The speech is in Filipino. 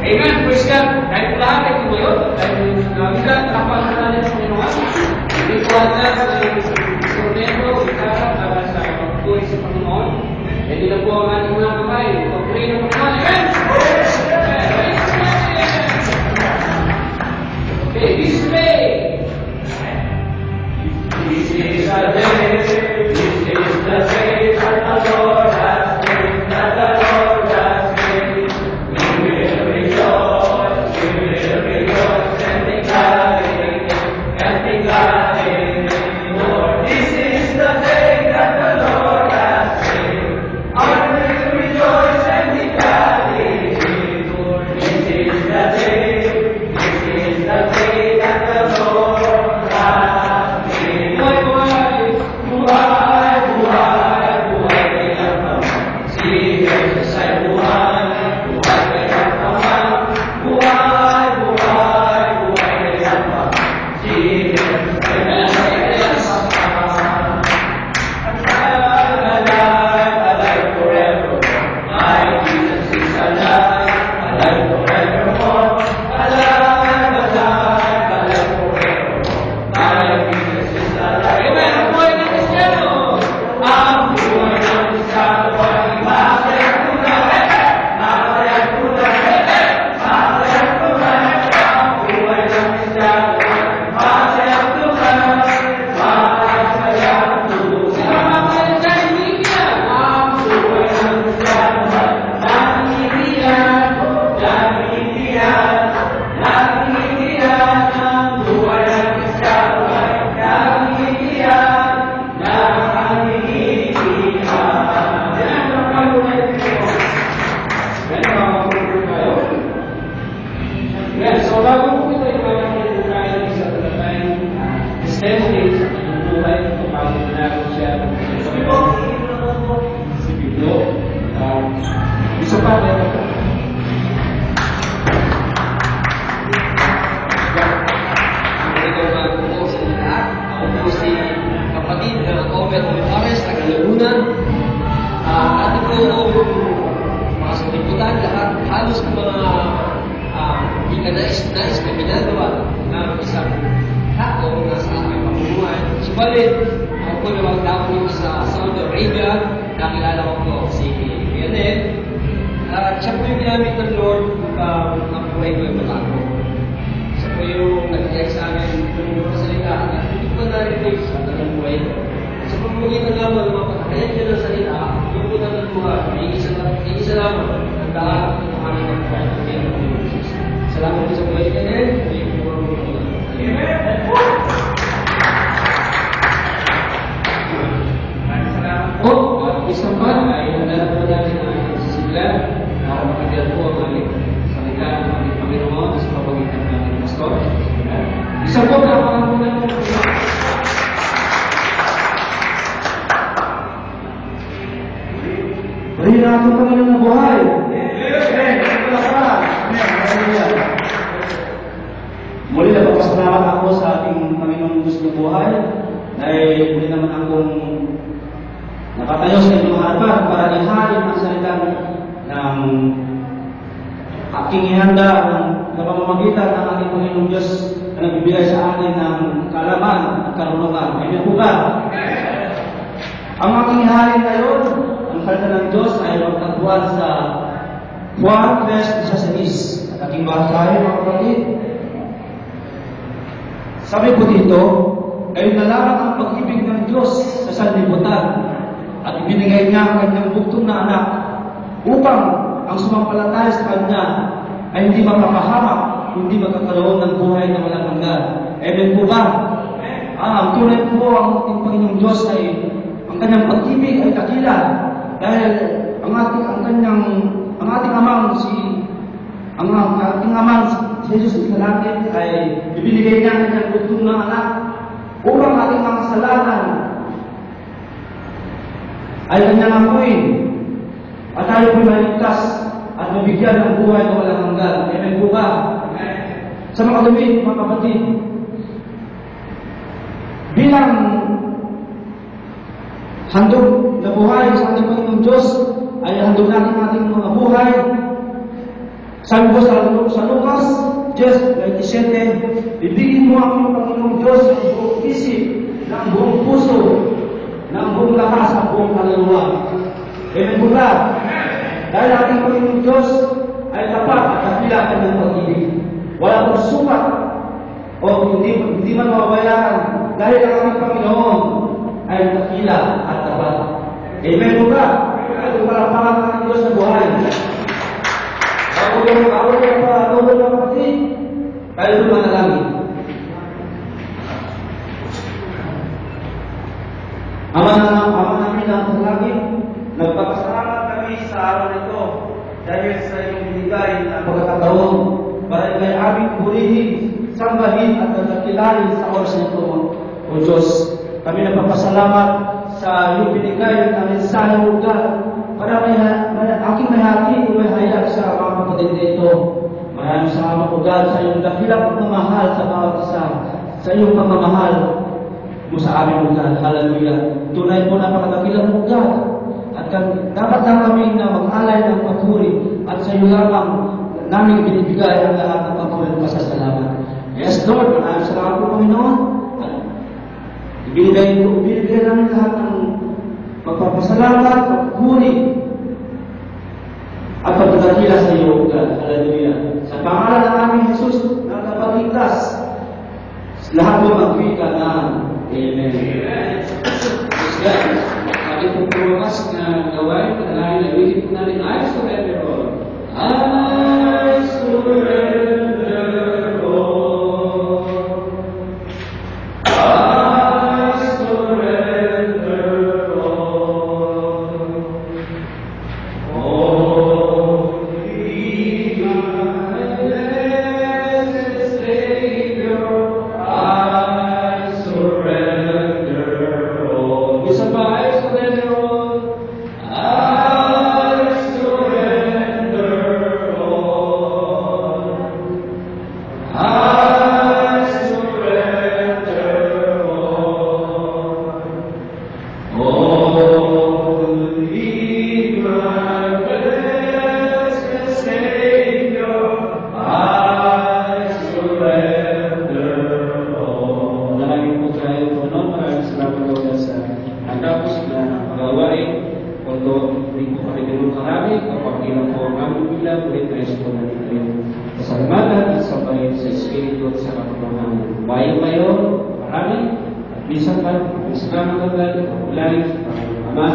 Amen. Praise God. Kahit lahat ay tumayo, dahil minsan kapag natin sa Panginoon, hindi ko ata sa instrumento, gitara, para sa pagtuloy sa Panginoon. Hindi na po ang ating mga kamay. Pag-pray ng Panginoon. Amen. Okay, this day. This is the day. This is the day that the Lord has made. That the Lord has made. We will rejoice. We will rejoice and be glad in it. And be glad in it. Lord, this is the day that the Lord has made. I will rejoice and be glad in it. Lord, this is the day. This is the day that the Lord has made. Buhay, buhay, buhay, buhay kaya pa. Si Jesus ay buhay, buhay kaya pa. Buhay, buhay, buhay kaya pa. Si Jesus ay buhay kaya pa. Alive forever. My Jesus is alive, alive forevermore. Alive, alive, alive forever. My Jesus is alive. Amen. Ang buhay ng Kristiyano. Ang buhay ng Kristiyano ay masaya tunay. Masaya tunay. Masaya tunay. Ang buhay ng Kristiyano ay masaya tunay. Masaya tunay. Salamat sa inyo dyan, Biblia. Ang buhay ng Kristiyano ay nangingiyan. Nangingiyan. Nangingiyan. Ang buhay ng Kristiyano ay nangingiyan. Nangingiyan. Yan ang pagbuhay ng Kristiyano. Yan ang pagbuhay tayo. Yan, so bago po ito yung mga pinagbukayan sa talatayang testimony sa kanyang buhay, kung paano nanalo siya sa Biblo. Isa pa, meron po. Magandang umaga po sa inyo lahat. Ako po si kapatid na Omer Olivares, taga Laguna. Ating po mga sanlibutan, lahat halos ng mga hindi ka nais na ginagawa ng isang tao na sa aking pamumuhay. Subalit, ako po nawag tao dito sa Saudi Arabia. Nakilala ko po si Vianel. Siya po yung ginamit ng Lord ang buhay ko yung bago. Siya po yung nag-guide sa amin yung salita na hindi ko na-relate sa talang buhay ko. Sa pamumugitan naman ng mga patakayan niya ng salita, yung po naman mga iisa lamang ang daan ng aming ng buhay ng Jesus. Salamat po sa buhay ka rin. Amen. Maraming salamat po. At isa pa ay nalala po natin ang ating sisigla na kapatid po ang ating salita ng ating Panginoon sa pamamagitan ng ating pastor. Isa po na pangalan po Barihin natin ang Panginoon na buhay. Amen. Hallelujah. Muli na pagpasalamat ako sa ating Panginoong Diyos na buhay dahil muli naman akong nakatayo sa inyong harapan para ihalin ang salita ng aking ihanda na pamamagitan ng ating Panginoong Diyos na nagbibigay sa atin ng kaalaman at karunungan. Amen po ba? Ang aking ihalin ngayon, ang salita ng Diyos ay magtagpuan sa Juan 3:16. At aking basahin, mga kapatid. Sabi po dito, ay nalaman ang pag-ibig ng Diyos sa sanlibutan at ibinigay niya ang kanyang bugtong na anak upang ang sumampalataya sa Kanya ay hindi mapapahamak, hindi magkakaroon ng buhay na walang hanggan. Amen po ba? Ang tunay po ang ating Panginoong Diyos ay ang kanyang pag-ibig ay dakila dahil ang ating amang si Jesus sa langit ay ibinigay niya ang kanyang bugtong na anak upang ating mga kasalanan ay kanyang amuin at tayo po'y maligtas at mabigyan ng buhay na walang hanggan. Amen po ba? Sa mga kapatid, mga kapatid, bilang handog na buhay sa ating Panginoong Diyos ay handog natin ating mga buhay Sabi po sa Lucas 10:27, ibigin mo ang Panginoong Diyos ng buong isip, ng buong puso, ng buong lakas at buong kaluluwa. Amen po ba? Dahil ating Panginoong Diyos ay tapat at dakila ka ng pag-ibig. Wala pong sukat o hindi man mababayaran dahil ang ating Panginoon ay dakila at tapat. Amen po ba? Ito palapakan ng Diyos sa buhay. Bago yung pa-tawag ng kapatid, tayo lumanalangin. Ama namin ang paglalangin, nagpapasalamat kami sa araw nito dahil sa iyong binigay na pagkakataon para ikay aming purihin, sambahin at nagkakilala sa oras nito, O Diyos. Kami nagpapasalamat sa iyong binigay na mensahe mo God para aking mahati o mahayag sa mga kapatid nito. Maraming salamat po God sa iyong dakilang pagmamahal sa bawat isa, sa iyong pagmamahal mo sa amin po God. Hallelujah. Tunay po napakadakilang po God. At dapat lang kami na mag-alay ng papuri at sa iyo lamang namin binibigay ang lahat ng papuri at pasasalamat. Yes Lord, maraming salamat po Panginoon. Ibinigay namin lahat ng magpapasalamat, pagpuri at pagdadakila sa iyo, God. Hallelujah. Sa pangalan ng aming Jesus na kapatidlas, lahat mo magwika na Amen. Praise God. Ating pong pruwakas na gawain, panalangin na ulitin po natin, I surrender all. I surrender all. I surrender all. Only my blessed Savior, I surrender all. Isa pa, I surrender all. I surrender all. I surrender all. Only my blessed Savior, I surrender all. Dalangin po tayo, Panginoon. Maraming salamat po God sa natapos na gawain. Although hindi po kami ganun karami, kapag ilang po ang aming bilang, ulit tayo po natin kayo. Pasalamatan at sabayin sa Espiritu at sa kapatid. Bayo kayo, marami, at minsan pa, salamat agad, ulay, Ama,